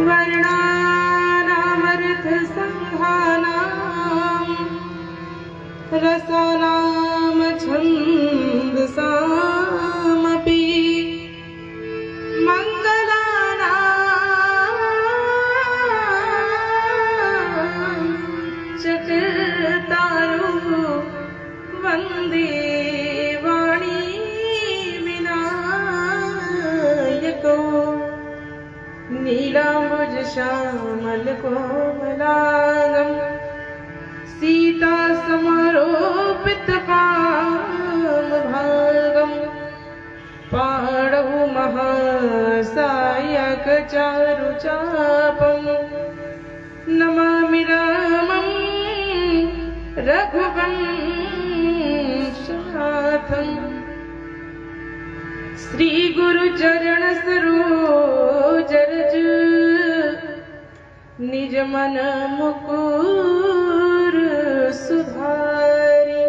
वर्णानामर्थसङ्घानां रसानां छन्दसामपि मङ्गलानां चकृतायो वन्दे वाणी विनायको नीलाम्बुज श्यामलकोमलांगं सीता समारोपित कामभागं पाणौ महासायक चारुचापं नमामि रामं रघुवंशनाथं श्री गुरु चरण सरोज रज निज मन मुकुर सुधारि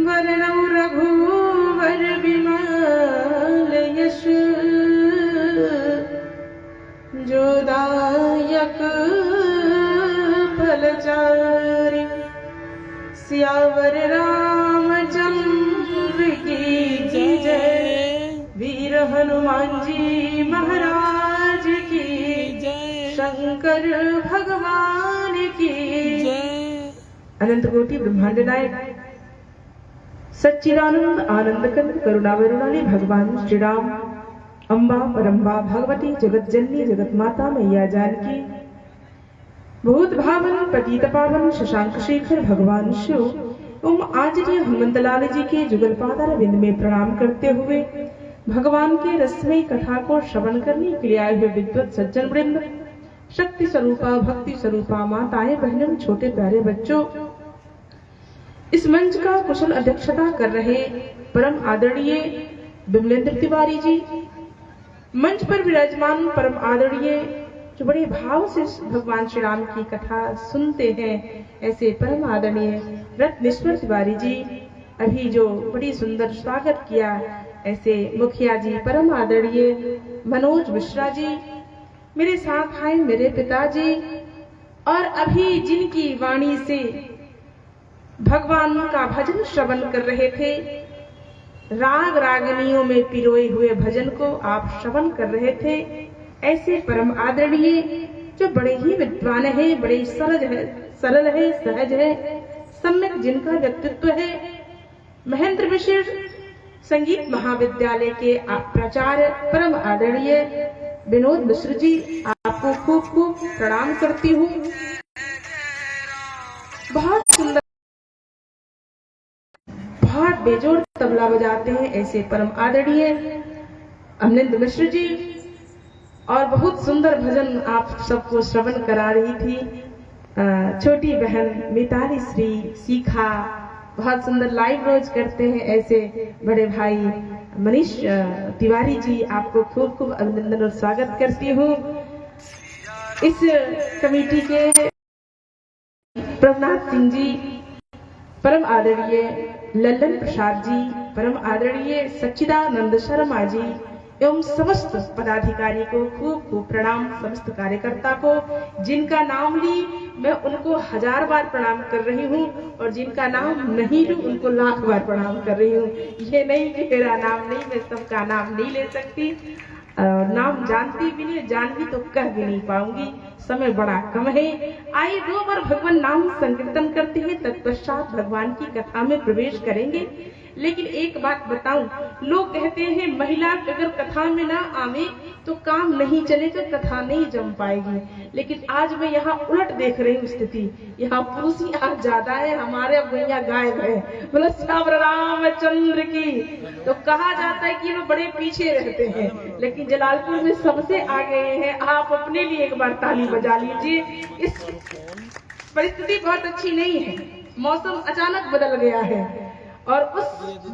वरणौ रघुवर विमल यश जो दायक फलचारि सियावर रामचंद्र की जय वीर हनुमान जी महाराज की जय शंकर भगवान की जय। अनंत कोटि ब्रह्मांड नायक सच्चिदानंद आनंद कंद करुणा वरुणाली भगवान श्री राम अम्बा परम्बा भगवती जगत जननी जगत माता मैया जानकी भूत भावन पतित पावन शशांक शेखर भगवान शिव ओम आचार्य हनुमंतलाल जी के जुगल पादार बिंद में प्रणाम करते हुए भगवान के रसमयी कथा को श्रवण करने के लिए आए हुए विद्वत सज्जन वृंद, शक्ति स्वरूपा भक्ति स्वरूपा माताएं बहनों छोटे प्यारे बच्चों, इस मंच का कुशल अध्यक्षता कर रहे परम आदरणीय विमलेंद्र तिवारी जी, मंच पर विराजमान परम आदरणीय जो बड़े भाव से भगवान श्री राम की कथा सुनते हैं ऐसे परम आदरणीय रत्नेश्वर तिवारी जी, अभी जो बड़ी सुंदर स्वागत किया ऐसे मुखिया जी परम आदरणीय मनोज मिश्रा जी, मेरे साथ आए मेरे पिताजी, और अभी जिनकी वाणी से भगवान का भजन श्रवण कर रहे थे, राग रागनियों में पिरोए हुए भजन को आप श्रवण कर रहे थे, ऐसे परम आदरणीय जो बड़े ही विद्वान है, बड़े सरल है सहज है, सम्यक जिनका व्यक्तित्व है, महेंद्र मिश्र संगीत महाविद्यालय के प्राचार्य परम आदरणीय विनोद मिश्र जी, आपको खूब खूब प्रणाम करती हूँ। बहुत सुंदर बहुत बेजोड़ तबला बजाते हैं ऐसे परम आदरणीय अमनिंद मिश्र जी, और बहुत सुंदर भजन आप सबको श्रवण करा रही थी छोटी बहन मिताली श्री सीखा, बहुत सुंदर लाइव रोज करते हैं ऐसे बड़े भाई मनीष तिवारी जी, आपको खूब खूब अभिनंदन और स्वागत करती हूँ। इस कमेटी के प्रभनाथ सिंह जी, परम आदरणीय लल्लन प्रसाद जी, परम आदरणीय सच्चिदानंद शर्मा जी एवं समस्त पदाधिकारी को खूब खूब प्रणाम, समस्त कार्यकर्ता को जिनका नाम ली मैं उनको 1000 बार प्रणाम कर रही हूँ, और जिनका नाम नहीं लूं उनको लाख बार प्रणाम कर रही हूँ। ये नहीं कि मेरा नाम नहीं, मैं सबका नाम नहीं ले सकती, नाम जानती भी नहीं, जान भी तो कह भी नहीं पाऊंगी, समय बड़ा कम है। आइए 2 बार भगवान नाम संकीर्तन करते हैं, तत्पश्चात भगवान की कथा में प्रवेश करेंगे। लेकिन एक बात बताऊं, लोग कहते हैं महिला अगर कथा में ना आवे तो काम नहीं चलेगा, कथा नहीं जम पाएगी, लेकिन आज मैं यहाँ उलट देख रही हूँ स्थिति, यहाँ पुरुष ही आज ज्यादा है, हमारे अब गैया गायब है। बोला श्याम रामचंद्र की। तो कहा जाता है कि वो बड़े पीछे रहते हैं, लेकिन जलालपुर में सबसे आगे हैं। आप अपने लिए एक बार ताली बजा लीजिए। इस परिस्थिति बहुत अच्छी नहीं है, मौसम अचानक बदल गया है, और उस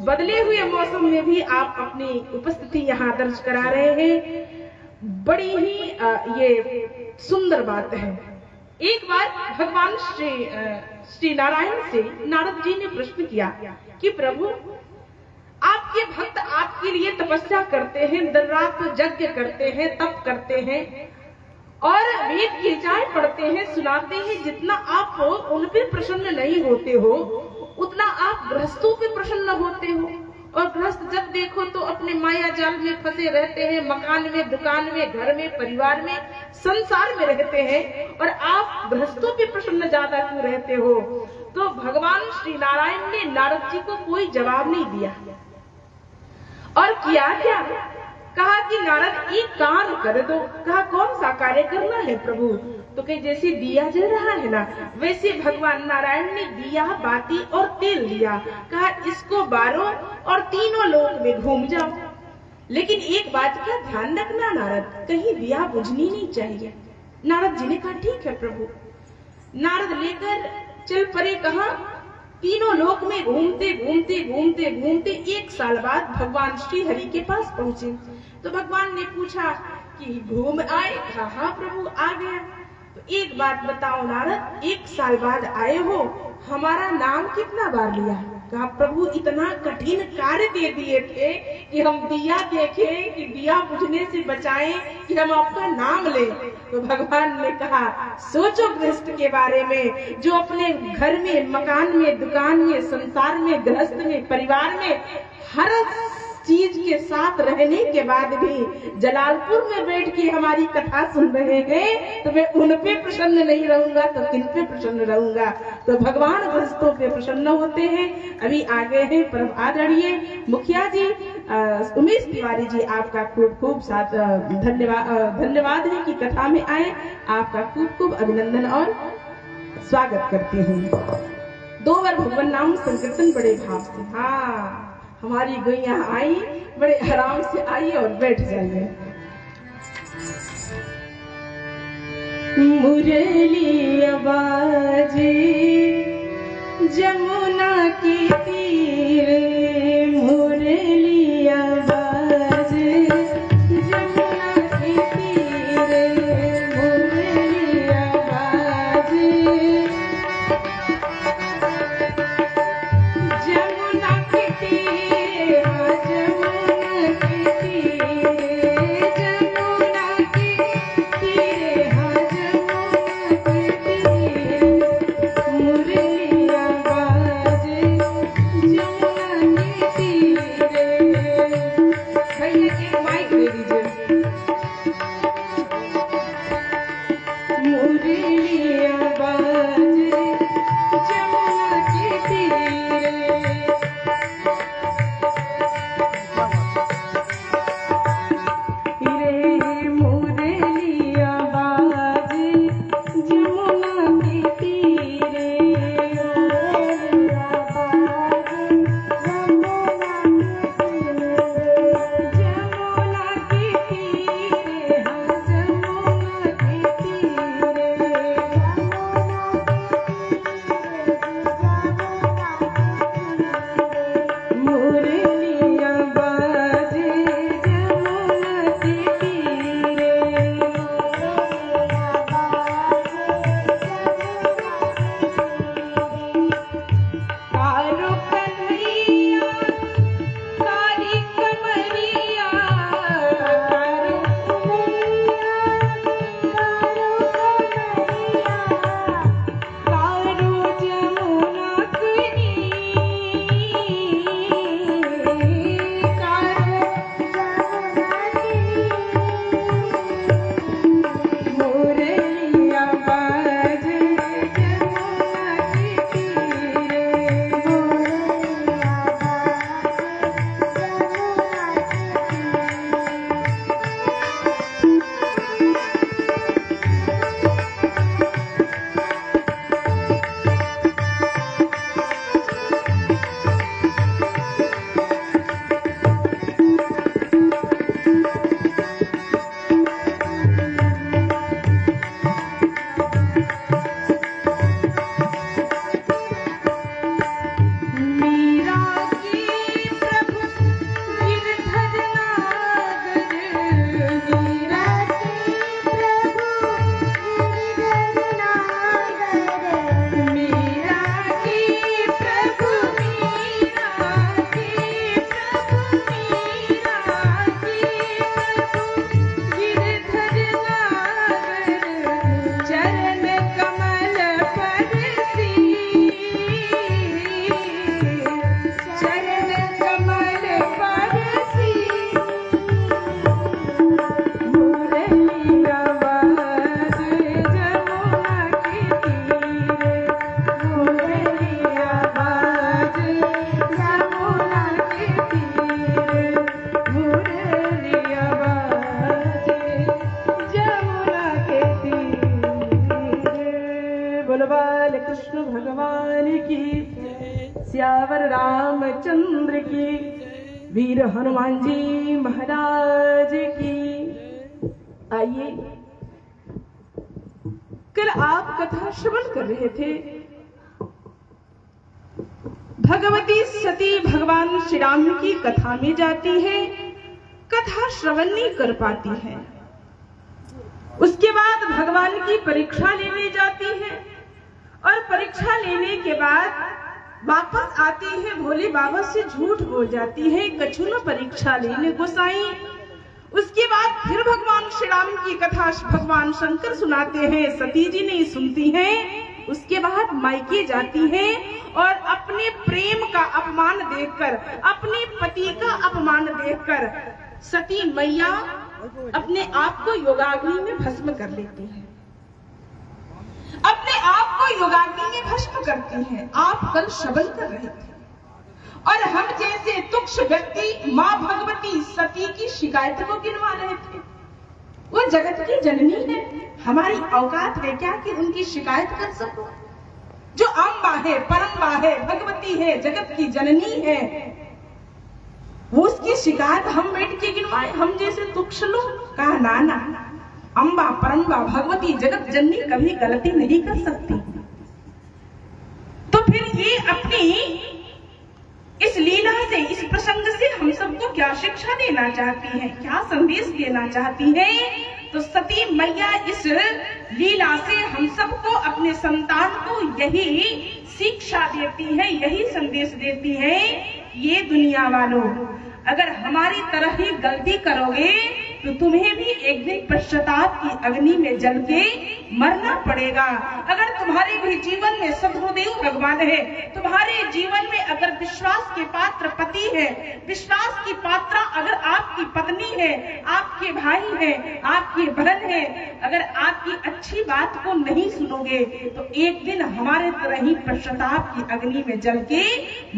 बदले हुए मौसम में भी आप अपनी उपस्थिति यहाँ दर्ज करा रहे हैं, बड़ी ही ये सुंदर बात है। एक बार भगवान श्री नारायण से नारद जी ने प्रश्न किया कि प्रभु, आपके भक्त आपके लिए तपस्या करते हैं, दिन रात यज्ञ करते हैं, तप करते हैं और वेद की ऋचाएं पढ़ते हैं, सुनाते हैं। जितना आप उन पे प्रसन्न नहीं होते हो, उतना आप गृहस्थों पे प्रसन्न होते हो। और गृहस्थ जब देखो तो अपने माया जाल में फंसे रहते हैं, मकान में, दुकान में, घर में, परिवार में, संसार में रहते हैं, और आप गृहस्थों पे प्रसन्न ज्यादा क्यों रहते हो? तो भगवान श्री नारायण ने नारद जी को कोई जवाब नहीं दिया। और किया क्या? कहा कि नारद एक कार्य कर दो। कहा कौन सा कार्य करना है प्रभु? तो कहीं जैसे दिया जल रहा है ना, वैसे भगवान नारायण ने दिया, बाती और तेल दिया। कहा इसको बारो और तीनों लोक में घूम जाओ। लेकिन एक बात का ध्यान रखना नारद, कहीं दिया बुझनी नहीं चाहिए। नारद जी ने कहा ठीक है प्रभु। नारद लेकर चल पड़े। कहा तीनों लोक में घूमते घूमते घूमते घूमते 1 साल बाद भगवान श्री हरि के पास पहुंचे। तो भगवान ने पूछा कि घूम आए? कहा हाँ प्रभु आ गया। तो एक बात बताओ नारद, 1 साल बाद आए हो, हमारा नाम कितना बार लिया? कहा प्रभु इतना कठिन कार्य दे दिए थे कि हम दिया देखें, कि दिया बुझने से बचाएं, कि हम आपका नाम लें। तो भगवान ने कहा सोचो गृहस्थ के बारे में, जो अपने घर में, मकान में, दुकान में, संसार में, गृहस्थ में, परिवार में हर चीज के साथ रहने के बाद भी जलालपुर में बैठ के हमारी कथा सुन रहे हैं, तो मैं उन पे प्रसन्न नहीं रहूंगा तो किन पे प्रसन्न रहूंगा? तो भगवान गृहस्थों पे प्रसन्न होते हैं। अभी आगे हैं परम आदरणीय मुखिया जी उमेश तिवारी जी, आपका खूब खूब साथ धन्यवाद है कि कथा में आए। आपका खूब खूब अभिनंदन और स्वागत करती हूँ। 2 बार भगवान नाम संकीर्तन बड़े भाव से। हाँ, हमारी गैया आई, बड़े आराम से आई और बैठ जाइए। मुरली आवाज़े जमुना के तीरे, मुरली आवाज़े जमुना के तीरे, मुरली आवाज़े जमुना के तीरे, जमुना के तीरे, जमुना के तीरे, हाँ जमुना के तीरे, मुरली आवाज़े सियावर रामचंद्र की, वीर हनुमान जी महाराज की। आइए, कल आप कथा श्रवण कर रहे थे। भगवती सती भगवान श्री राम की कथा में जाती है, कथा श्रवण नहीं कर पाती है। उसके बाद भगवान की परीक्षा लेने जाती है और परीक्षा लेने के बाद वापस आती है, भोले बाबा से झूठ बोल जाती है, कछु न परीक्षा लेने गोसाई। उसके बाद फिर भगवान श्री राम की कथा भगवान शंकर सुनाते हैं, सती जी नहीं सुनती हैं। उसके बाद मायके जाती हैं और अपने प्रेम का अपमान देखकर, अपने पति का अपमान देखकर सती मैया अपने आप को योगाग्नि में भस्म कर लेती है, अपने आप को योगाग्नि में भस्म करती है। आप कल श्रवण कर रहे थे और हम जैसे तुक्ष व्यक्ति माँ भगवती सती की शिकायत को गिनवा रहे थे। वो जगत की जननी है, हमारी औकात है क्या कि उनकी शिकायत कर सको? जो अम्बा है, परम्बा है, भगवती है, जगत की जननी है, वो उसकी शिकायत हम बैठ के गिनवाए? हम जैसे तुक्ष लोग? कहा नाना, अम्बा परम्बा भगवती जगत जननी कभी गलती नहीं कर सकती। तो फिर ये अपनी इस लीला से, इस प्रसंग से हम सबको क्या शिक्षा देना चाहती हैं, क्या संदेश देना चाहती हैं? तो सती मैया इस लीला से हम सबको, अपने संतान को यही शिक्षा देती है, यही संदेश देती है, ये दुनिया वालों, अगर हमारी तरह ही गलती करोगे तो तुम्हें भी एक दिन पश्चाताप की अग्नि में जल के मरना पड़ेगा। अगर तुम्हारे भी जीवन में सद्गुरुदेव भगवान है, तुम्हारे जीवन में अगर विश्वास के पात्र पति है, विश्वास की पात्रा अगर आपकी पत्नी है, आपके भाई है, आपकी बहन है, अगर आपकी अच्छी बात को नहीं सुनोगे तो एक दिन हमारे तरह ही पश्चाताप की अग्नि में जल के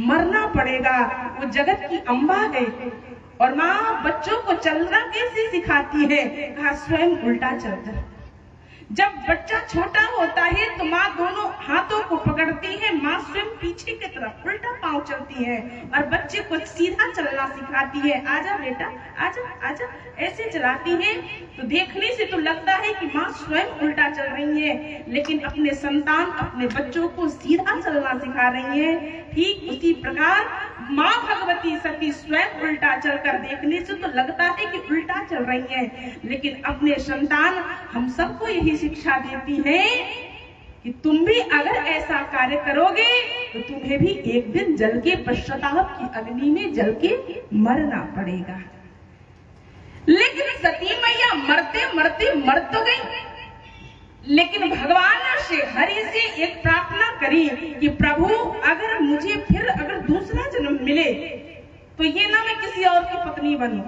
मरना पड़ेगा। वो जगत की अम्बा है और माँ बच्चों को चलना कैसे सिखाती है? कहा स्वयं उल्टा चलता। जब बच्चा छोटा होता है तो माँ दोनों हाथों को पकड़ती है, माँ स्वयं पीछे की तरफ उल्टा पांव चलती है और बच्चे को सीधा चलना सिखाती है। आजा बेटा, आजा आजा, ऐसे चलाती है। तो देखने से तो लगता है कि माँ स्वयं उल्टा चल रही है, लेकिन अपने संतान, अपने बच्चों को सीधा चलना सिखा रही है। ठीक उसी प्रकार माँ भगवती सती स्वयं उल्टा चलकर, देखने से तो लगता है कि उल्टा चल रही है, लेकिन अपने संतान, हम सबको यही शिक्षा देती है कि तुम भी अगर ऐसा कार्य करोगे तो तुम्हें भी एक दिन जल के पश्चाताप की अग्नि में जल के मरना पड़ेगा। लेकिन सती मैया मरते मरते मर तो गई, लेकिन भगवान से, हरि से एक प्रार्थना करी कि प्रभु अगर मुझे फिर अगर दूसरा जन्म मिले तो ये ना मैं किसी और की पत्नी बनूं।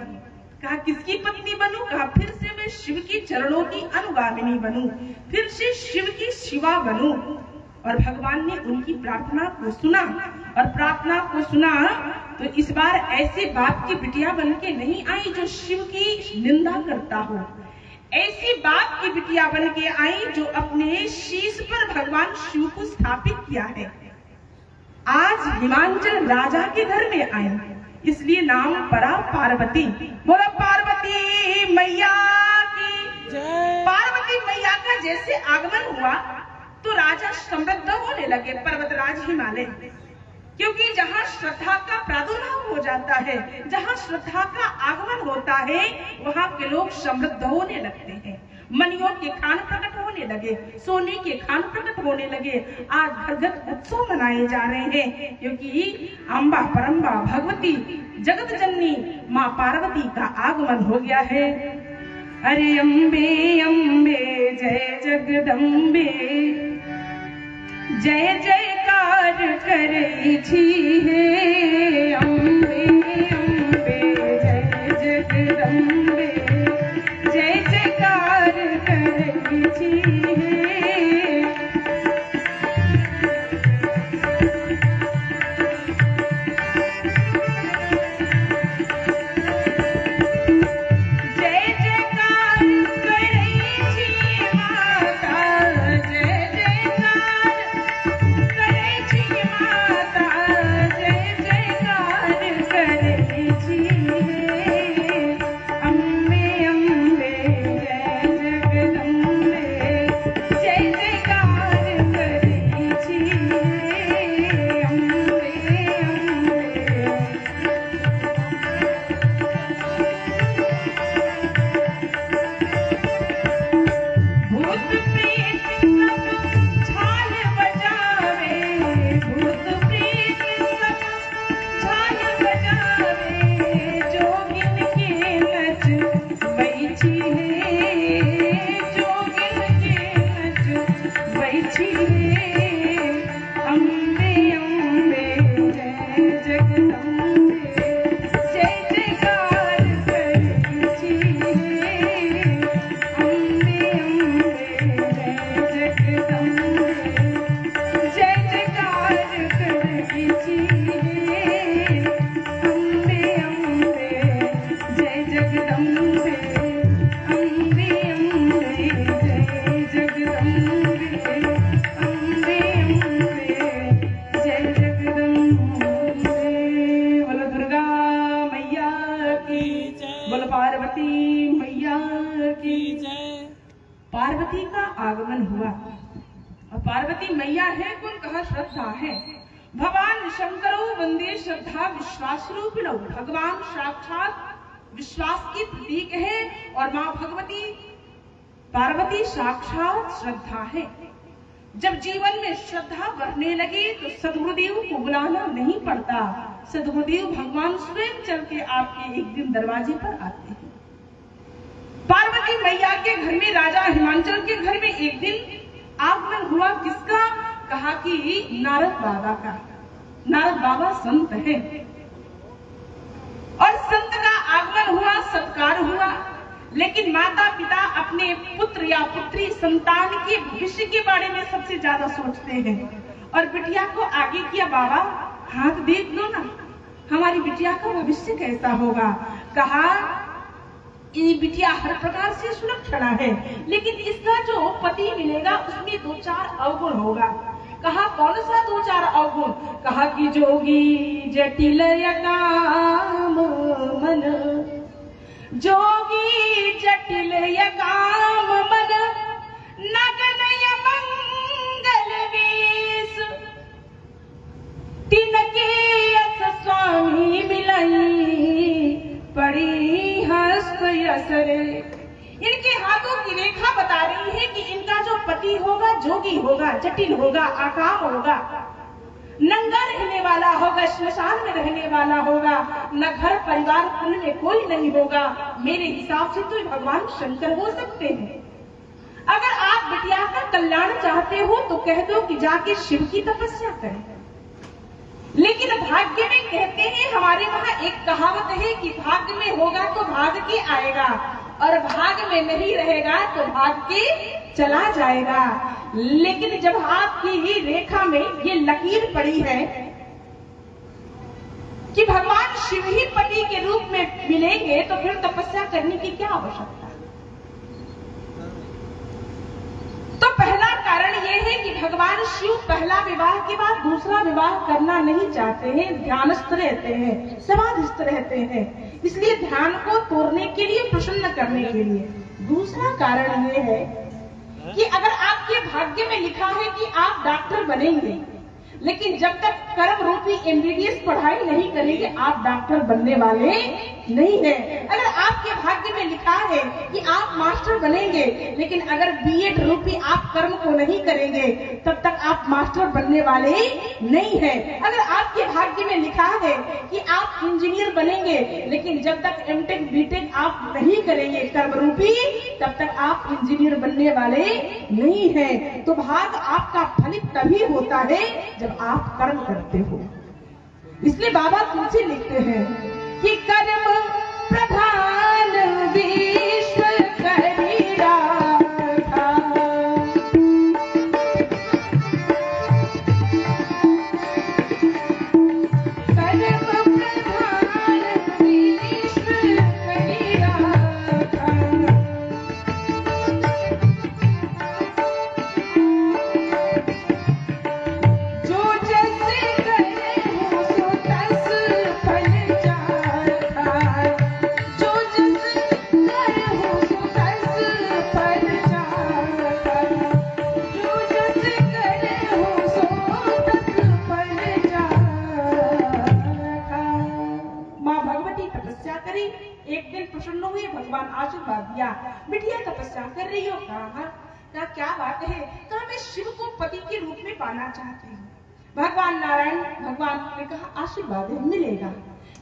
कहा किसकी पत्नी बनूं? कहा फिर से मैं शिव की चरणों की अनुगामिनी बनूं, फिर से शिव की शिवा बनूं। और भगवान ने उनकी प्रार्थना को सुना, और प्रार्थना को सुना तो इस बार ऐसे बाप की बिटिया बन के नहीं आई जो शिव की निंदा करता हो, ऐसी बाप की बिटिया बन के आई जो अपने शीश पर भगवान शिव को स्थापित किया है। आज हिमांचल राजा के घर में आई, इसलिए नाम पड़ा पार्वती। बोला पार्वती मैया की जय। पार्वती मैया का जैसे आगमन हुआ तो राजा समृद्ध होने लगे, पर्वतराज हिमालय, क्योंकि जहाँ श्रद्धा का प्रादुर्भाव हो जाता है, जहाँ श्रद्धा का आगमन होता है, वहाँ के लोग समृद्ध होने लगते हैं। मनियों के खान प्रकट होने लगे, सोने के खान प्रकट होने लगे। आज भगत उत्सव मनाए जा रहे हैं, क्योंकि अम्बा परम्बा भगवती जगत जननी माँ पार्वती का आगमन हो गया है। अरे अम्बे अम्बे जय जगदम्बे, जय जयकार करै छी हे अम्बे अम्बे जय जगदम्बे, जय जयकार करै छी हे। जय जगदम्बे अम्बे अम्बे जय जगदम्बे अम्बे अम्बे जय जगदम्बे। बोलो दुर्गा मैया की जय, बोलो पार्वती मैया की जय। पार्वती का आगमन हुआ और पार्वती मैया है कौन कहा श्रद्धा है। भगवान शंकरो वंदे श्रद्धा विश्वास रूपिणो, भगवान साक्षात विश्वास की प्रतीक है और माँ भगवती पार्वती साक्षात श्रद्धा है। जब जीवन में श्रद्धा बढ़ने लगे तो सद्गुरुदेव को बुलाना नहीं पड़ता, सद्गुरुदेव भगवान स्वयं चल के आपके एक दिन दरवाजे पर आते हैं। पार्वती मैया के घर में राजा हिमांचल के घर में एक दिन आगमन हुआ किसका, कहा कि नारद बाबा का। नारद बाबा संत है और संत का आगमन हुआ, सत्कार हुआ, लेकिन माता पिता अपने पुत्र या पुत्री संतान के भविष्य के बारे में सबसे ज्यादा सोचते हैं और बिटिया को आगे किया, बाबा हाथ देख लो ना, हमारी बिटिया का भविष्य कैसा होगा। कहा ये बिटिया हर प्रकार से सुरक्षणा है, लेकिन इसका जो पति मिलेगा उसमें 2-4 अवगुण होगा। कहा कौन सा 2-4 अवगुण, कहा कि जोगी जटिल काम मन, जोगी जटिल काम मन, नगनय मंगल वेश, तिनके यस स्वामी मिलई, पड़ी हस्त यसरे। इनके हाथों की रेखा बता रही है कि इनका जो पति होगा जोगी होगा, जटिल होगा, अकाम होगा, नंगा रहने वाला होगा, श्मशान में रहने वाला होगा, न घर परिवार कुल में कोई नहीं होगा। मेरे हिसाब से तो भगवान शंकर हो सकते हैं। अगर आप बिटिया का कल्याण चाहते हो तो कह दो कि जाके शिव की तपस्या करें। लेकिन भाग्य में कहते हैं, हमारे वहाँ एक कहावत है कि भाग्य में होगा तो भाग के आएगा और भाग में नहीं रहेगा तो भाग के चला जाएगा। लेकिन जब आपकी रेखा में ये लकीर पड़ी है कि भगवान शिव ही पति के रूप में मिलेंगे, तो फिर तपस्या करने की क्या आवश्यकता। तो पहला कारण यह है कि भगवान शिव पहला विवाह के बाद दूसरा विवाह करना नहीं चाहते हैं, ध्यानस्थ रहते हैं, समाधिस्थ रहते हैं, इसलिए ध्यान को तोड़ने के लिए, प्रसन्न करने के लिए। दूसरा कारण यह है कि अगर आपके भाग्य में लिखा है कि आप डॉक्टर बनेंगे, लेकिन जब तक कर्म रूपी एमबीबीएस पढ़ाई नहीं करेंगे आप डॉक्टर बनने वाले नहीं है। अगर आपके भाग्य में लिखा है कि आप मास्टर बनेंगे, लेकिन अगर बीएड रूपी आप कर्म को नहीं करेंगे तब तक आप मास्टर बनने वाले नहीं है। अगर आपके भाग्य में लिखा है कि आप इंजीनियर बनेंगे, लेकिन जब तक एमटेक बीटेक आप नहीं करेंगे कर्म रूपी, तब तक आप इंजीनियर बनने वाले नहीं है। तो भाग्य आपका फलित तभी होता है जब आप कर्म करते हो। इसलिए बाबा तुलसी लिखते हैं कि कर्म प्रधान विश्व करी राखा, कर्म प्रधान विश्व करी राखा, जो जैसे करे हो सो तस फल चाखा, जो जैसे करे हो सो तस फल चाखा, जो जैसे करे हो सो तस फल चाखा। माँ भगवती तपस्या करी, एक दिन प्रसन्न हुए, भगवान आशीर्वाद दिया, बिटिया तपस्या कर रही हो। कहा क्या बात है, कहा मैं शिव को पति के रूप में पाना चाहती हूँ। भगवान नारायण भगवान ने कहा आशीर्वाद मिलेगा,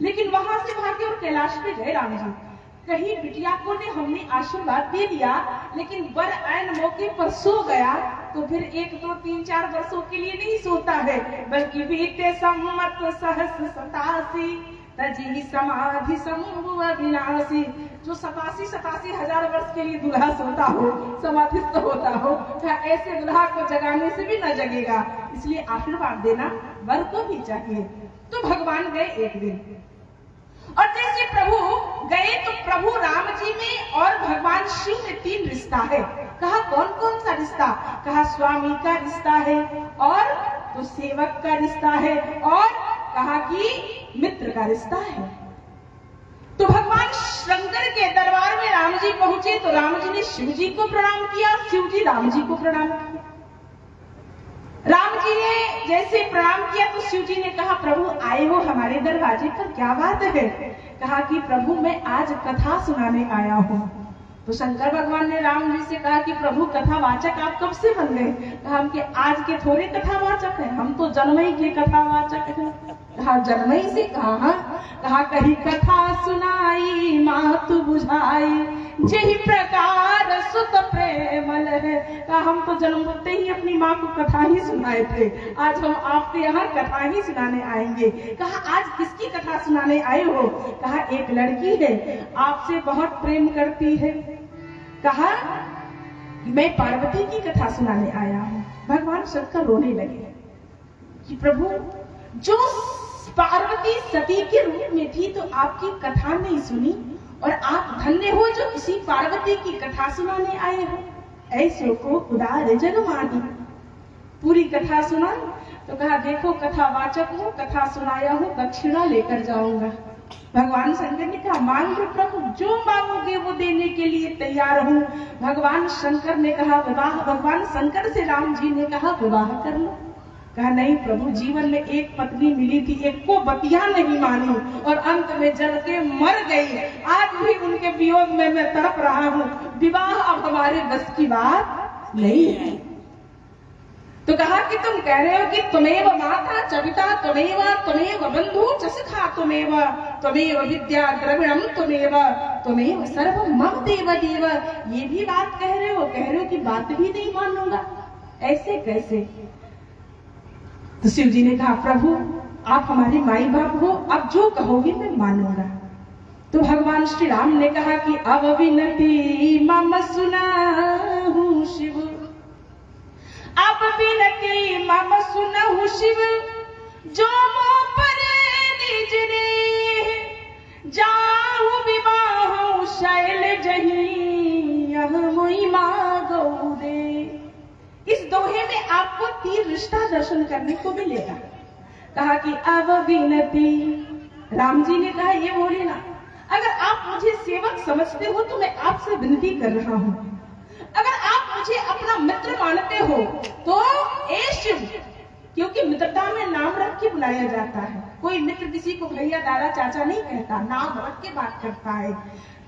लेकिन वहां से भागे और कैलाश पे गए राम जी। कहीं बिटिया को ने हमने आशीर्वाद दे दिया, लेकिन वर ऐन मौके पर सो गया तो फिर 1, 2, 3, 4 वर्षों के लिए नहीं सोता है, बल्कि बीते सम्मत सहस्र 87 तजी समाधि समूह विनाशी। जो 87 हजार वर्ष के लिए दूल्हा सोता हो, समाधिस्थ होता हो, ऐसे दूल्हा को जगाने से भी न जगेगा। इसलिए आशीर्वाद देना वर को भी चाहिए। तो भगवान गए एक दिन, और जैसे प्रभु गए तो प्रभु भगवान शिव में 3 रिश्ता है। कहा कौन कौन सा रिश्ता? कहा स्वामी का रिश्ता है, और तो सेवक का रिश्ता है, और कहा कि मित्र का रिश्ता है। तो भगवान शंकर के दरबार में राम जी पहुंचे तो राम जी ने शिव जी को प्रणाम किया, शिव जी राम जी को प्रणाम किया। राम जी ने जैसे प्रणाम किया तो शिव जी ने कहा प्रभु आए हो हमारे दरवाजे पर, क्या बात है? कहा कि प्रभु मैं आज कथा सुनाने आया हूँ। तो शंकर भगवान ने राम जी से कहा कि प्रभु कथावाचक आप कब से बन गए? कहा हम के आज के थोड़े कथावाचक हैं, हम तो जन्म ही के कथावाचक हैं। कहा जन्म ही से? कहा कही कथा सुनाई मातु बुझाई, जेहि प्रकार सुत प्रेमल है। कहा हम तो जन्म होते ही अपनी माँ को कथा ही सुनाए थे, आज हम आपके यहाँ कथा ही सुनाने आएंगे। कहा आज किसकी कथा सुनाने आए हो? कहा एक लड़की है आपसे बहुत प्रेम करती है। कहा मैं पार्वती की कथा सुनाने आया हूँ। भगवान शंकर रोने लगे कि प्रभु जो पार्वती सती के रूप में थी तो आपकी कथा नहीं सुनी, और आप धन्य हो जो किसी पार्वती की कथा सुनाने आए हो। ऐसे को उदार जगमानी। पूरी कथा सुना तो कहा देखो कथावाचक हूँ, कथा सुनाया हूँ, दक्षिणा लेकर जाऊंगा। भगवान शंकर ने कहा मांग लो प्रभु, जो मांगोगे वो देने के लिए तैयार हूँ। भगवान शंकर ने कहा विवाह, भगवान शंकर से राम जी ने कहा विवाह कर लो। कहा नहीं प्रभु, जीवन में एक पत्नी मिली थी, एक को बतिया नहीं मानी और अंत में जल के मर गई। आज भी उनके वियोग में मैं तड़प रहा हूँ। विवाह अब हमारे बस की बात नहीं है। तो कहा कि तुम कह रहे हो कि तुमेव माता च पिता तुमेव बंधु च सखा तुमेव विद्या द्रविणम तुमेव सर्व मम देव देव। ये भी बात कह रहे हो कि बात भी नहीं मानूंगा, ऐसे कैसे? तो शिव जी ने कहा प्रभु आप हमारे माई बाप हो, अब जो कहोगे मैं मानूंगा। तो भगवान श्री राम ने कहा कि अब विनती मम सुनाहु शिव, अब विनती मम सुनहु शिव, जो मोह परे निज ने जाहु विवाह शैल जही यह मोहि मांगो दे। इस दोहे में आपको 3 रिश्ता दर्शन करने को मिलेगा। कहा कि अब विनती, राम जी ने कहा ये बोले ना, अगर आप मुझे सेवक समझते हो तो मैं आपसे विनती कर रहा हूँ। अगर आप मुझे अपना मित्र मानते हो तो ए शिव, क्योंकि मित्रता में नाम रख के बुलाया जाता है। कोई मित्र किसी को भैया दादा चाचा नहीं कहता, नाम रख के बात करता है।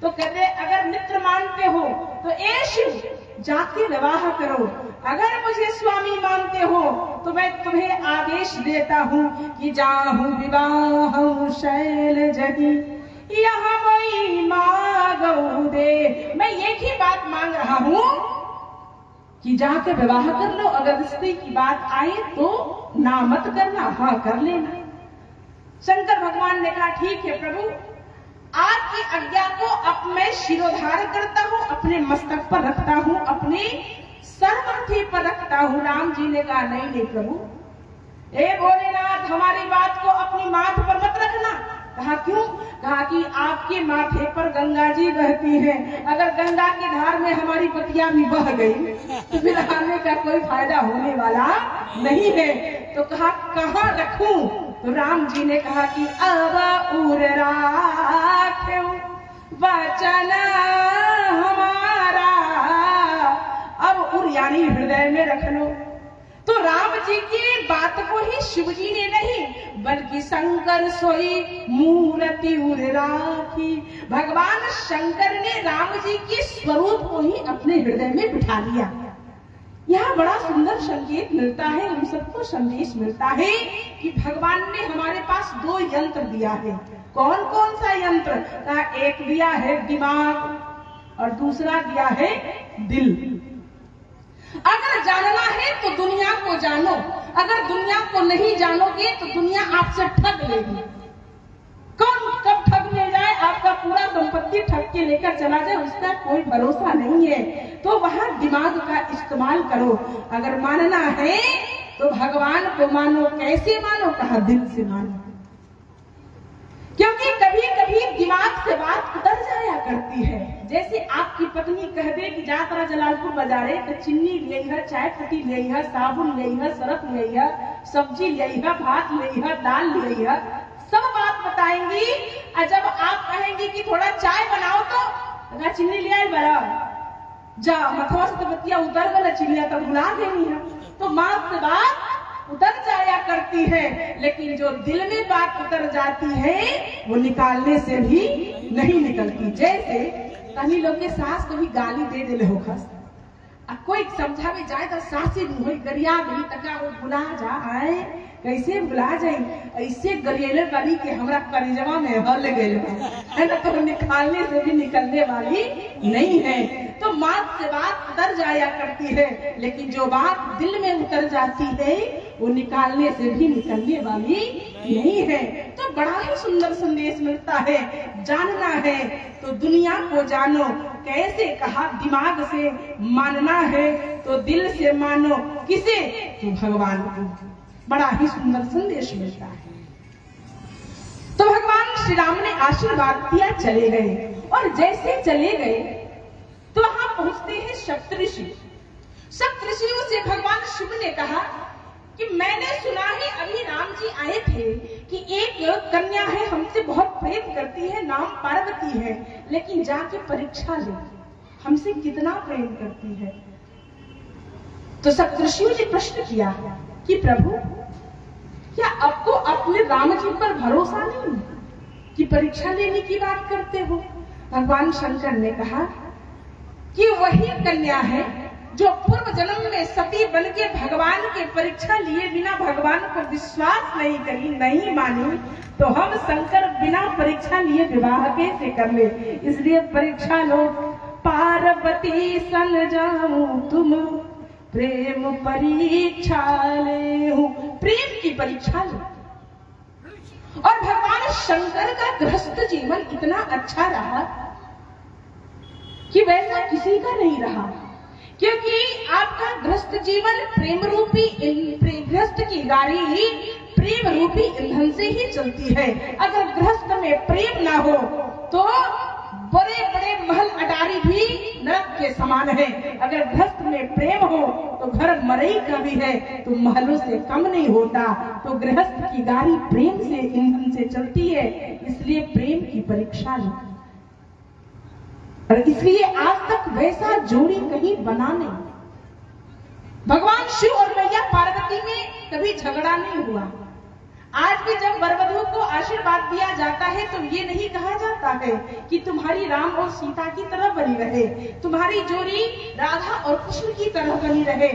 तो कहते अगर मित्र मानते हो तो ए शिव जाके विवाह करो। अगर मुझे स्वामी मानते हो तो मैं तुम्हें आदेश देता हूँ कि जाहु विवाह शैल जही यहाँ मोहि मांगो दे। मैं एक ही बात मांग रहा हूँ कि जाके विवाह कर लो। अगर रिश्ते की बात आई तो ना मत करना, हाँ कर लेना। शंकर भगवान ने कहा ठीक है प्रभु, आपकी आज्ञा को अब मैं शिरोधार करता हूँ, अपने मस्तक पर रखता हूँ, अपने सर माथे पर रखता हूँ। राम जी ने कहा नहीं प्रभु, ए भोलेनाथ हमारी बात को अपनी माथ पर मत रखना। कहा क्यों? कहा कि आपके माथे पर गंगा जी बहती है, अगर गंगा की धार में हमारी पतिया भी बह गई तो फिर आने का कोई फायदा होने वाला नहीं है। तो कहा कहाँ रखूं? तो राम जी ने कहा कि अब उर राख्यो वचन हमारा, अब उर यानी हृदय में रख लो। तो राम जी की बात को ही शिव जी ने नहीं बल्कि शंकर सोई मूर्ति उर राखी, भगवान शंकर ने राम जी के स्वरूप को ही अपने हृदय में बिठा लिया। यहाँ बड़ा सुंदर संकेत मिलता है, हम सबको संदेश मिलता है कि भगवान ने हमारे पास 2 यंत्र दिया है। कौन कौन सा यंत्र? कहा एक दिया है दिमाग और दूसरा दिया है दिल। अगर जानना है तो दुनिया को जानो, अगर दुनिया को नहीं जानोगे तो दुनिया आपसे ठग लेगी। कौन कब ठग ले जाए, आपका पूरा संपत्ति ठग के लेकर चला जाए, उसका कोई भरोसा नहीं है। तो वहां दिमाग का इस्तेमाल करो। अगर मानना है तो भगवान को मानो। कैसे मानो? कहा दिल से मानो। क्योंकि कभी कभी दिमाग से बात उतर जाया करती है। जैसे आपकी पत्नी कह दे कि जा तरा जलालपुर बाजारे तो चीनी ले है, चाय पत्ती ले है, साबुन ले है, सरफ ले है, सब्जी ले है, भात ले है, दाल ले है, सब बात बताएंगी। और जब आप कहेंगी कि थोड़ा चाय बनाओ तो चीनी ले आए बड़ा जा मथवा से तो बत्तियां उतर गला, चिड़िया तो भुला गई है। तो माँ से बात उतर जाया करती है, लेकिन जो दिल में बात उतर जाती है वो निकालने से भी नहीं निकलती। जैसे तनी लोग के सास कभी गाली दे दिले हो खस, अब कोई समझावे जाए तो सासी मुंह गरिया गई तका वो भुला जा आए, कैसे भुला जाई, ऐसे गरिएले वाली के हमरा करिजवा में हल गइल है ना, तो निकालने से भी निकलने वाली नहीं है। तो बात से बात उतर जाया करती है, लेकिन जो बात दिल में उतर जाती है वो निकालने से भी निकलने वाली नहीं है। तो बड़ा ही सुंदर संदेश मिलता है। जानना है तो दुनिया को जानो, कैसे कहा दिमाग से मानना है तो दिल से मानो, किसे तो भगवान को। बड़ा ही सुंदर संदेश मिलता है। तो भगवान श्री राम ने आशीर्वाद दिया, चले गए। और जैसे चले गए तो वहां पहुंचते हैं सप्तऋषि। सप्तऋषियों से भगवान शिव ने कहा कि मैंने सुना है अभी राम जी आए थे कि एक कन्या है, हमसे बहुत प्रेम करती है, नाम पार्वती है, लेकिन जाके परीक्षा ले हमसे कितना प्रेम करती है। तो सप्तऋषियों ने प्रश्न किया कि प्रभु क्या आपको अपने राम जी पर भरोसा नहीं कि परीक्षा लेने की बात करते हो? भगवान शंकर ने कहा कि वही कन्या है जो पूर्व जन्म में सती बन के भगवान के परीक्षा लिए बिना भगवान को विश्वास नहीं करी, नहीं मानी, तो हम शंकर बिना परीक्षा लिए विवाह कैसे कर ले, इसलिए परीक्षा लो। पार्वती सन जाऊं तुम प्रेम परीक्षा ले हूं, प्रेम की परीक्षा लो। और भगवान शंकर का गृहस्थ जीवन इतना अच्छा रहा कि वैसा किसी का नहीं रहा, क्योंकि आपका गृहस्थ जीवन प्रेम रूपी, गृहस्थ की गाड़ी प्रेम रूपी ईंधन से ही चलती है। अगर गृहस्थ में प्रेम ना हो तो बड़े बड़े महल अटारी भी नरक के समान है। अगर गृहस्थ में प्रेम हो तो घर मरई का भी है तो महलों से कम नहीं होता। तो गृहस्थ की गाड़ी प्रेम से, ईंधन से चलती है, इसलिए प्रेम की परीक्षा लो। और इसलिए आज तक वैसा जोड़ी कहीं बना नहीं। भगवान शिव और मैया पार्वती में कभी झगड़ा नहीं हुआ। आज भी जब वरवधू को आशीर्वाद दिया जाता है तो ये नहीं कहा जाता है कि तुम्हारी राम और सीता की तरह बनी रहे, तुम्हारी जोड़ी राधा और कृष्ण की तरह बनी रहे।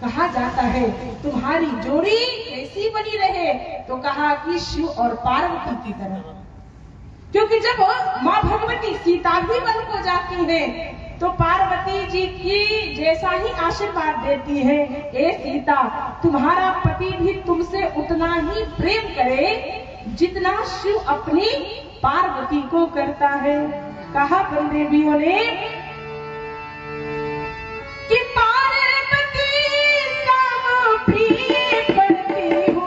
कहा जाता है तुम्हारी जोड़ी कैसी बनी रहे, तो कहा कि शिव और पार्वती की तरह। क्योंकि जब माँ भगवती सीता भी बन को जाती है तो पार्वती जी की जैसा ही आशीर्वाद देती है, ए सीता तुम्हारा पति भी तुमसे उतना ही प्रेम करे जितना शिव अपनी पार्वती को करता है। कहा बलदेवियों ने कि पार्वती सब प्रिय पति हो,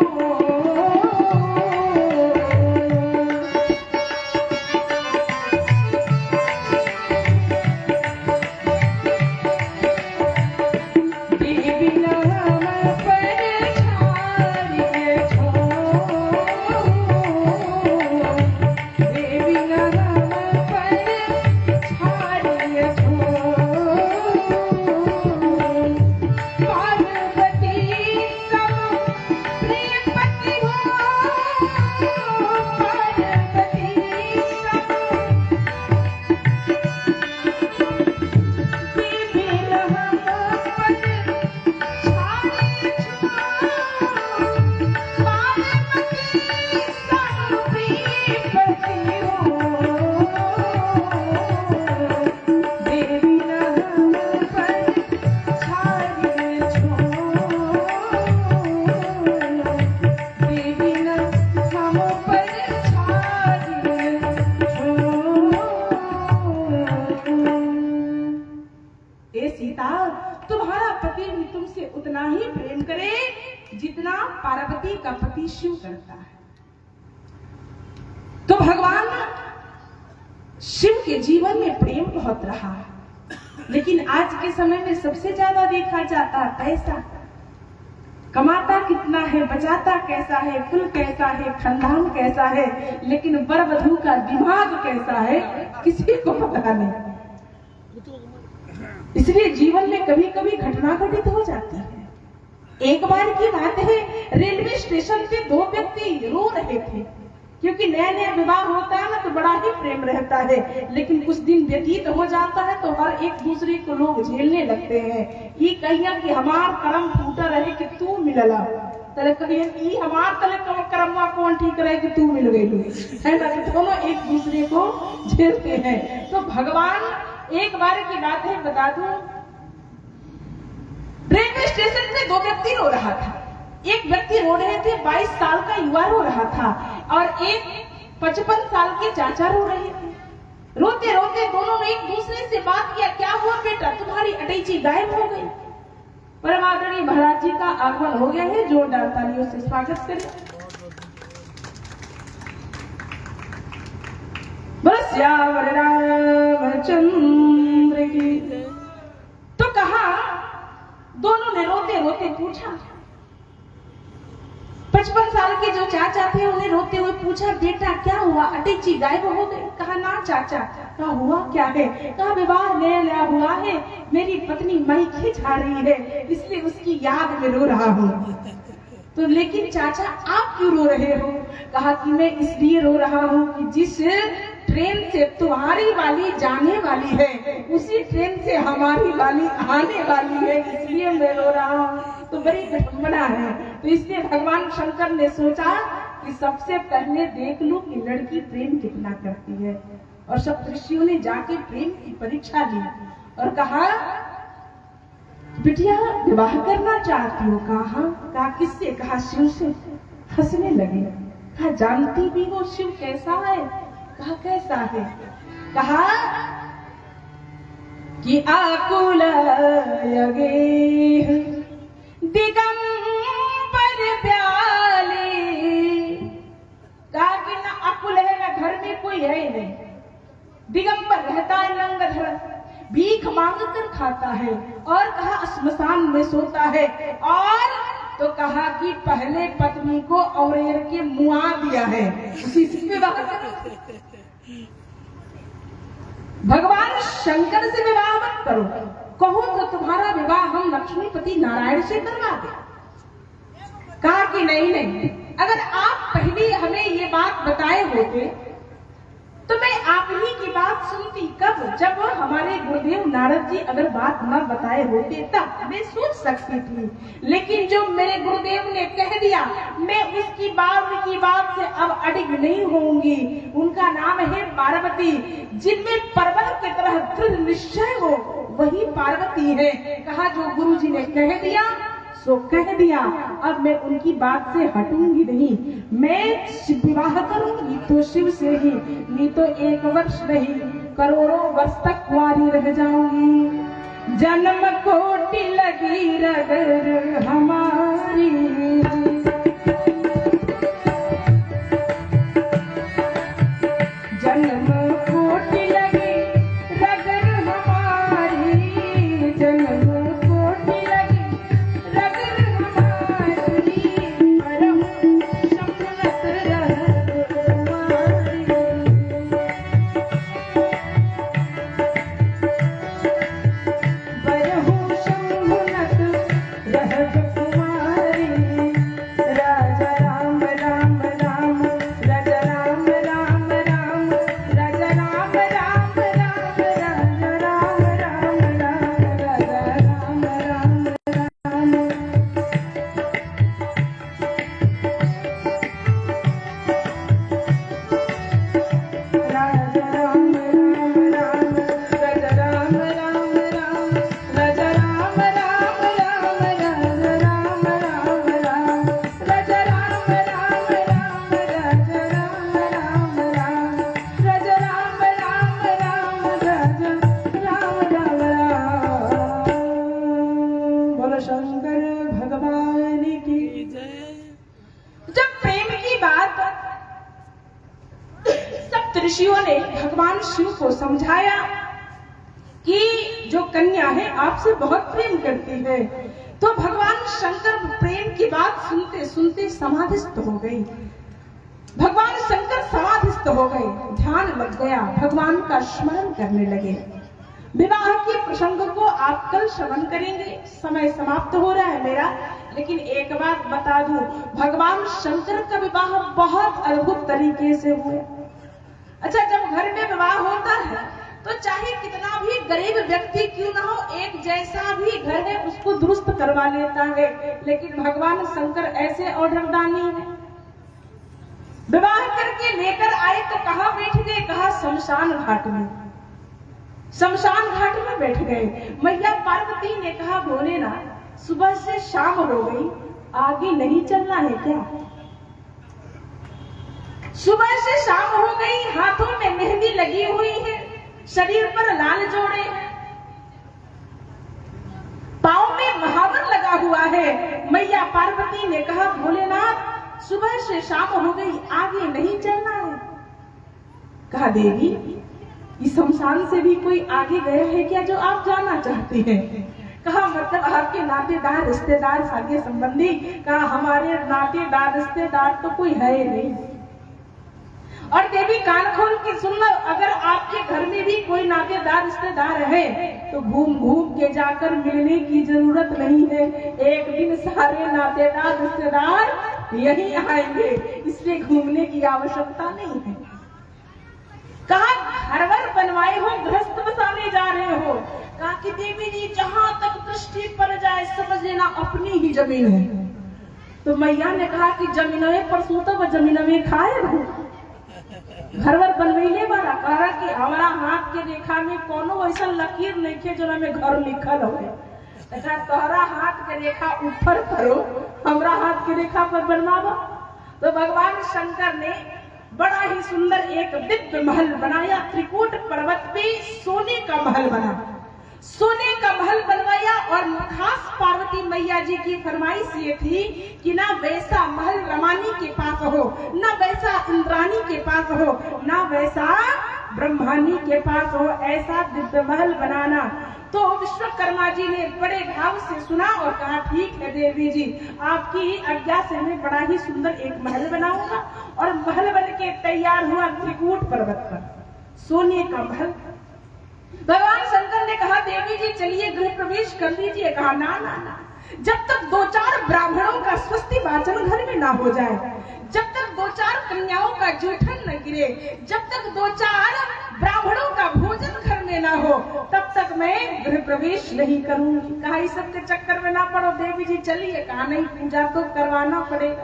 पार्वती का पति शिव करता है। तो भगवान शिव के जीवन में प्रेम बहुत रहा, लेकिन आज के समय में सबसे ज्यादा देखा जाता पैसा। कमाता कितना है, बचाता कैसा है, कुल कैसा है, खानदान कैसा है, लेकिन वर वधू का दिमाग कैसा है किसी को पता नहीं। इसलिए जीवन में कभी कभी घटना घटित हो जाती है। एक बार की बात है, रेलवे स्टेशन पे दो व्यक्ति रो रहे थे, क्योंकि नया नया विवाह होता है ना तो बड़ा ही प्रेम रहता है, लेकिन कुछ दिन व्यतीत हो जाता है तो हर एक दूसरे को लोग झेलने लगते हैं। ये कहिया कि हमार कर्म फूटा रहे कि तू मिलला, तले कहिया कि हमार तले कर्मवा कौन ठीक रहे कि तू मिल गई है ना, तो दोनों एक दूसरे को झेलते हैं। तो भगवान एक बार की बात है बता दूं, रेलवे स्टेशन पे दो व्यक्ति रो रहा था। एक व्यक्ति रो रहे थे, 22 साल का युवा रो रहा था, और एक 55 साल के चाचा रो रहे थे। रोते रोते दोनों ने एक दूसरे से बात किया, क्या हुआ बेटा, तुम्हारी अटैची गायब हो गई। परम आदरणीय महाराज जी का आगमन हो गया है, जोरदार तालियों से स्वागत करें। बस श्यावर रामचंद्र की। तो कहा, दोनों ने रोते रोते पूछा, 55 साल के जो चाचा थे उन्हें रोते हुए पूछा, बेटा क्या हुआ, अटैची गायब हो गई। कहा ना चाचा। कहा हुआ क्या है। कहा विवाह नया नया हुआ है, मेरी पत्नी मायके जा रही है, इसलिए उसकी याद में रो रहा हूँ। तो लेकिन चाचा आप क्यों रो रहे हो। कहा कि मैं इसलिए रो रहा हूँ कि जिस ट्रेन से तुम्हारी वाली जाने वाली है उसी ट्रेन से हमारी वाली आने वाली है, इसलिए मैं रो रहा हूँ। तो बड़ी विडंबना है। तो इसलिए भगवान शंकर ने सोचा कि सबसे पहले देख लूं कि लड़की प्रेम कितना करती है, और सब ऋषियों ने जाके प्रेम की परीक्षा ली और कहा, बिटिया विवाह करना चाहती हो। कहा किससे। कहा शिव से। हंसने लगे। कहा जानती भी हो शिव कैसा है। कहा कैसा है। कहा कि आकुल लगे दिगंबर प्याले। कहा कि ना अकुल है ना घर में कोई है नहीं, दिगंबर रहता है नंगधर, भीख मांग कर खाता है, और कहा श्मशान में सोता है, और तो कहा कि पहले पत्नी को औरेर के मुआ दिया है, उसी से विवाह। भगवान शंकर से विवाह मत करो, कहो तो तुम्हारा विवाह हम लक्ष्मीपति नारायण से करवा दे। कहा कि नहीं, अगर आप पहले हमें ये बात बताए होते तो मैं आप ही की बात सुनती। कब, जब हमारे गुरुदेव नारद जी अगर बात न बताए होते तब मैं सोच सकती थी, लेकिन जो मेरे गुरुदेव ने कह दिया मैं उसकी बात से अब अडिग नहीं होंगी। उनका नाम है पार्वती, जिनमें पर्वत की तरह दृढ़ निश्चय हो वही पार्वती है। कहा जो गुरु जी ने कह दिया सो कह दिया, अब मैं उनकी बात से हटूंगी नहीं। मैं विवाह करूंगी तो शिव से ही, नहीं तो 1 वर्ष नहीं करोड़ों वर्ष तक कुंवारी रह जाऊंगी। जन्म कोटि लगी रगर हमारी, जन्म कोटि लगी रगर हमारी, जन्म शिव को समझाया कि जो कन्या है आपसे बहुत प्रेम करती है। तो भगवान शंकर प्रेम की बात सुनते सुनते समाधिस्थ हो गई। भगवान शंकर समाधिस्थ हो गए, ध्यान लग गया, भगवान का स्मरण करने लगे। विवाह के प्रसंग को आप कल श्रवण करेंगे, समय समाप्त हो रहा है मेरा, लेकिन एक बात बता दूं, भगवान शंकर का विवाह बहुत अद्भुत तरीके से हुआ। अच्छा, जब घर में विवाह होता है तो चाहे कितना भी गरीब व्यक्ति क्यों ना हो, एक जैसा भी घर है उसको दुरुस्त करवा लेता है, लेकिन भगवान शंकर ऐसे ऑर्डरदानी है। विवाह करके लेकर आए तो कहाँ बैठ गए, कहा शमशान घाट में। शमशान घाट में बैठ गए। मैया पार्वती ने कहा भोलेनाथ, सुबह से शाम हो गई, आगे नहीं चलना है क्या? सुबह से शाम हो गई, हाथों में मेहंदी लगी हुई है, शरीर पर लाल जोड़े, पांव में महावर लगा हुआ है। मैया पार्वती ने कहा भोलेनाथ, सुबह से शाम हो गई, आगे नहीं चलना है। कहा देवी, इस शमशान से भी कोई आगे गया है क्या जो आप जाना चाहती हैं? कहा मतलब आपके नातेदार रिश्तेदार सगे संबंधी? कहा हमारे नातेदार रिश्तेदार तो कोई है नहीं। और देवी कान खोल के सुन लो, अगर आपके घर में भी कोई नातेदार रिश्तेदार है तो घूम घूम के जाकर मिलने की जरूरत नहीं है, एक दिन सारे नातेदार रिश्तेदार यही आएंगे, इसलिए घूमने की आवश्यकता नहीं है। कहा घरवर बनवाए हो, गृहस्थ बसाने जा रहे हो? कहा कि देवी जी जहां तक दृष्टि पड़ जाए समझ लेना अपनी ही जमीन है। तो मैया ने कहा कि जमीनवे पर सूतो व जमीनवे खाए हो। घरवर बनवैले वाला कहा कि हमारा हाथ के रेखा में कोनो ऐसा लकीर नहीं है जो में घर लिखल हो। ऐसा तोहरा हाथ के रेखा ऊपर करो, हमारा हाथ के रेखा पर बनवाओ। तो भगवान शंकर ने बड़ा ही सुंदर एक दिव्य महल बनाया। त्रिकूट पर्वत पे सोने का महल बना, सोने का महल बनवाया। और खास पार्वती मैया जी की फरमाइश ये थी कि ना वैसा महल रमानी के पास हो, ना वैसा इंद्रानी के पास हो, ना वैसा ब्रह्मानी के पास हो, ऐसा दिव्य महल बनाना। तो विश्वकर्मा जी ने बड़े भाव से सुना और कहा ठीक है देवी जी, आपकी आज्ञा से मैं बड़ा ही सुंदर एक महल बनाऊंगा। और महल बन के तैयार हुआ त्रिकूट पर्वत पर, सोने का महल। भगवान शंकर ने कहा देवी जी चलिए गृह प्रवेश कर लीजिए। कहा ना ना ना, जब तक 2-4 ब्राह्मणों का स्वस्ति वाचन घर में ना हो जाए, जब तक 2-4 कन्याओं का जूठन न गिरे, जब तक 2-4 ब्राह्मणों का भोजन घर में ना हो, तब तक मैं गृह प्रवेश नहीं करूंगी। कहा इस सब के चक्कर में ना पड़ो देवी जी चलिए। कहा नहीं, पूजा तो करवाना पड़ेगा,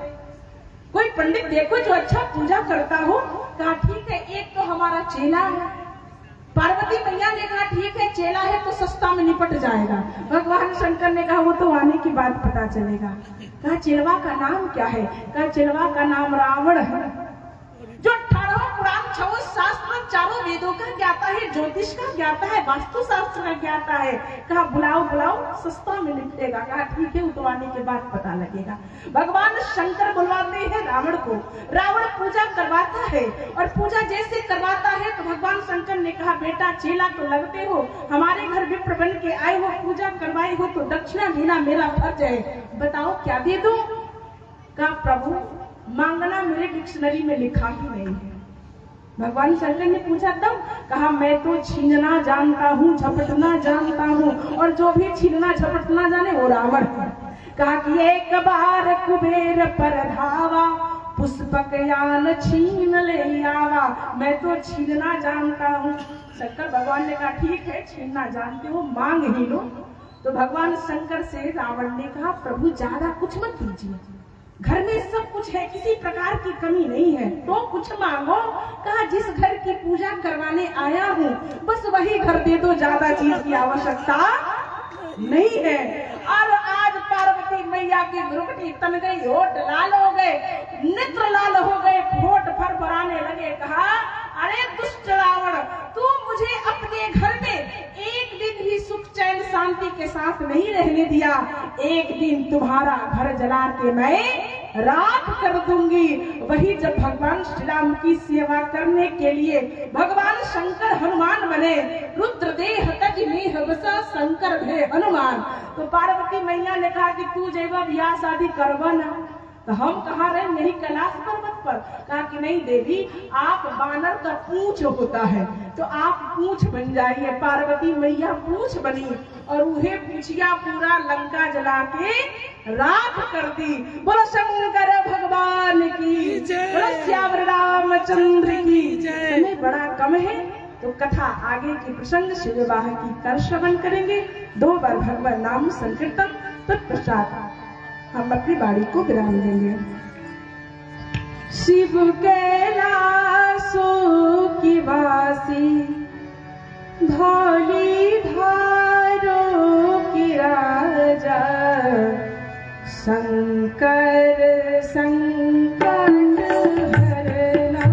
कोई पंडित देखो जो अच्छा पूजा करता हो। कहा ठीक है, एक तो हमारा चेला है। पार्वती मैया ने कहा ठीक है, चेला है तो सस्ता में निपट जाएगा। भगवान शंकर ने कहा वो तो आने की बात पता चलेगा। कहा चेलवा का नाम क्या है? कहा चेलवा का नाम रावण है, जो 18 पुराण 6 शास्त्र 4 वेदों का ज्ञाता है, ज्योतिष का ज्ञाता है, वास्तु शास्त्र का ज्ञाता है। कहा बुलाओ बुलाओ, सस्ता में निपटेगा। कहा ठीक है, उतरवाने के बाद पता लगेगा। भगवान शंकर बुलवाते हैं रावण को, रावण पूजा करवाता है। और पूजा जैसे करवाता है तो भगवान शंकर ने कहा बेटा चेला तो लगते हो, हमारे घर विप्र बन के आए हो, पूजा करवाए हो तो दक्षिणा देना मेरा फर्ज है, बताओ क्या दे दूं? कहा प्रभु मांगना मेरे डिक्शनरी में लिखा ही नहीं है। भगवान शंकर ने पूछा तब? कहा मैं तो छीनना जानता हूँ, झपटना जानता हूँ, और जो भी छीनना झपटना जाने वो रावण है। कहा कि एक बार कुबेर पर धावा, पुष्पक यान छीन ले आवा। मैं तो छीनना जानता हूँ। शंकर भगवान ने कहा ठीक है, छीनना जानते हो, मांग ही लो। तो भगवान शंकर से रावण ने कहा प्रभु ज्यादा कुछ मत कीजिए, घर में सब कुछ है, किसी प्रकार की कमी नहीं है, तो कुछ मांगो। कहा जिस घर की पूजा करवाने आया हूँ बस वही घर दे दो, ज्यादा चीज की आवश्यकता नहीं है। और आज पार्वती मैया की दुर्गति तन गई, होठ लाल हो गए, नेत्र लाल हो गए, होठ फरफराने लगे। कहा अरे दुष्ट रावण, तू मुझे अपने घर में एक दिन भी सुख चैन शांति के साथ नहीं रहने दिया, एक दिन तुम्हारा घर जला के मैं रात कर दूंगी। वही जब भगवान श्री राम की सेवा करने के लिए भगवान शंकर हनुमान बने, रुद्र देह तज नेह बसा शंकर भे हनुमान। तो पार्वती मैया ने कहा कि तू जैवा ब्याह शादी करवा ना। तो हम कहा रहे मेरी कैलाश पर्वत पर। कहा कि नहीं देवी, आप बानर का पूंछ होता है तो आप पूंछ बन जाइए। पार्वती मैया पूंछ बनी और उन्हें पूछिया पूरा लंका जला के राख कर दी। बोलो शंकर भगवान की जय, बोलो श्यावर रामचंद्र की जय। समय बड़ा कम है तो कथा आगे की प्रसंग शिव विवाह की कर श्रवण करेंगे। 2 बार भगवान नाम संकीर्तन, तत्पश्चात हम अपनी बाड़ी को विराम देंगे। शिव कैलासों की वासी, धौली धारों की राजा, शंकर संकट हरना।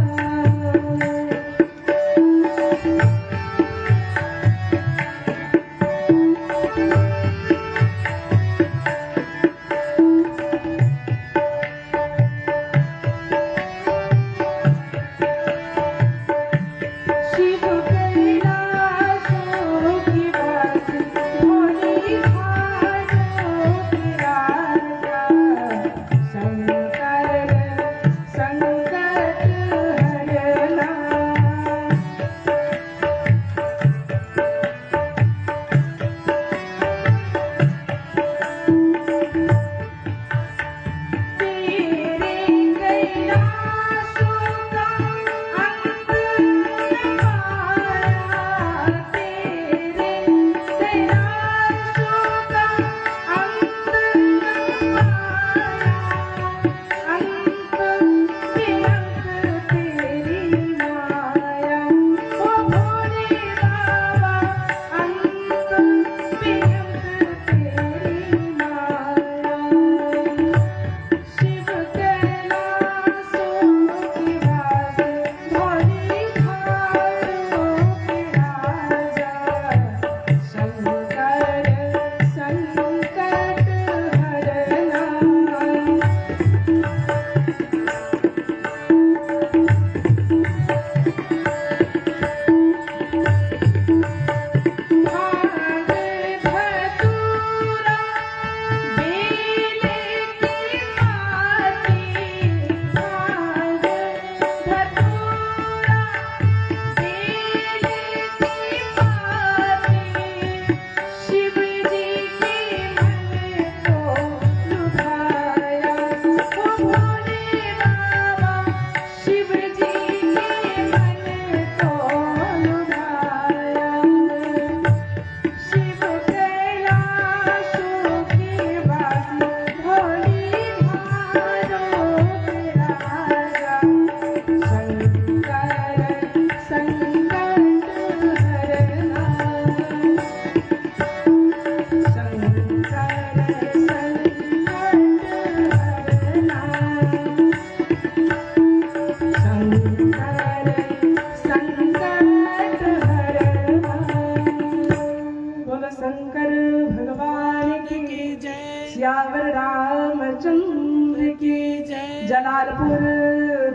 सियावर रामचंद्र की जय, जलालपुर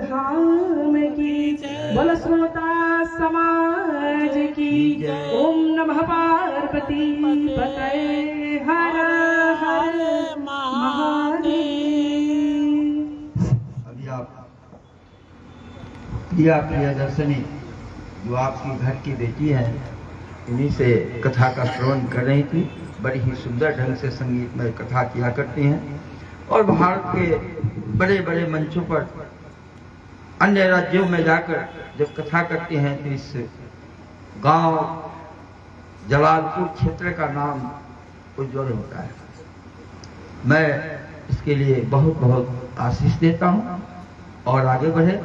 धाम की जय, बोल श्रोता समाज की जय। ओम नमः पार्वती पतये, हर हर महादेव। अभी आप प्रिया दर्शनी जो आपकी घर की बेटी है, इन्हीं से कथा का श्रवण कर रही थी। बड़ी ही सुंदर ढंग से संगीतमय कथा किया करती हैं और भारत के बड़े बड़े मंचों पर अन्य राज्यों में जाकर जब कथा करती हैं तो इस गांव जलालपुर क्षेत्र का नाम उज्जवल होता है। मैं इसके लिए बहुत बहुत आशीष देता हूं और आगे बढ़े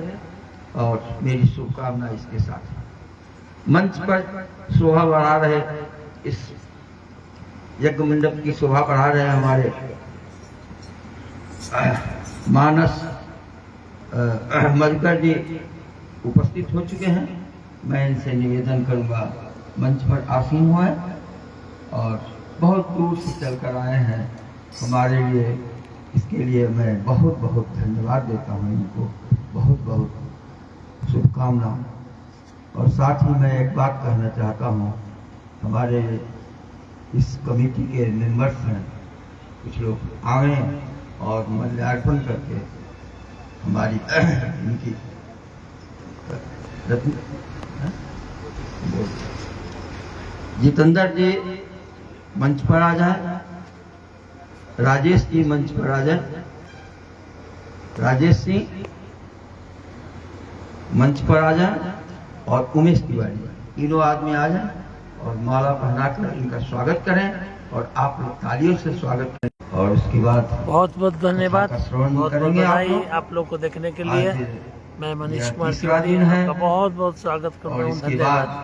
और मेरी शुभकामना इसके साथ। मंच पर शोभा बढ़ा रहे, इस यज्ञ मंडप की शोभा बढ़ा रहे हैं हमारे मानस मधुकर जी उपस्थित हो चुके हैं। मैं इनसे निवेदन करूंगा मंच पर आसीन हुए और बहुत दूर से चल कर आए हैं हमारे लिए इसके लिए मैं बहुत बहुत धन्यवाद देता हूँ इनको, बहुत बहुत शुभकामनाएं। और साथ ही मैं एक बात कहना चाहता हूँ, हमारे इस कमेटी के मेंबर्स हैं, कुछ लोग आए और माल्यार्पण करके हमारी इनकी जितेंद्र जी मंच पर आ जाए, राजेश जी मंच पर आ जाए, राजेश सिंह मंच पर आ जाए और उमेश तिवारी, तीनों आदमी आ जाए और माला पहनाकर इनका स्वागत करें और आप लोग तालियों से स्वागत करें। और उसके बाद बहुत बहुत धन्यवाद, श्रवण बहुत बहुत करेंगे बधाई आप आप लोग को देखने के लिए। आज मैं मनीष यह कुमार तीसरा तिवारी दिन है आपका बहुत बहुत स्वागत करता और हूँ। इसके धन्यवाद। बाद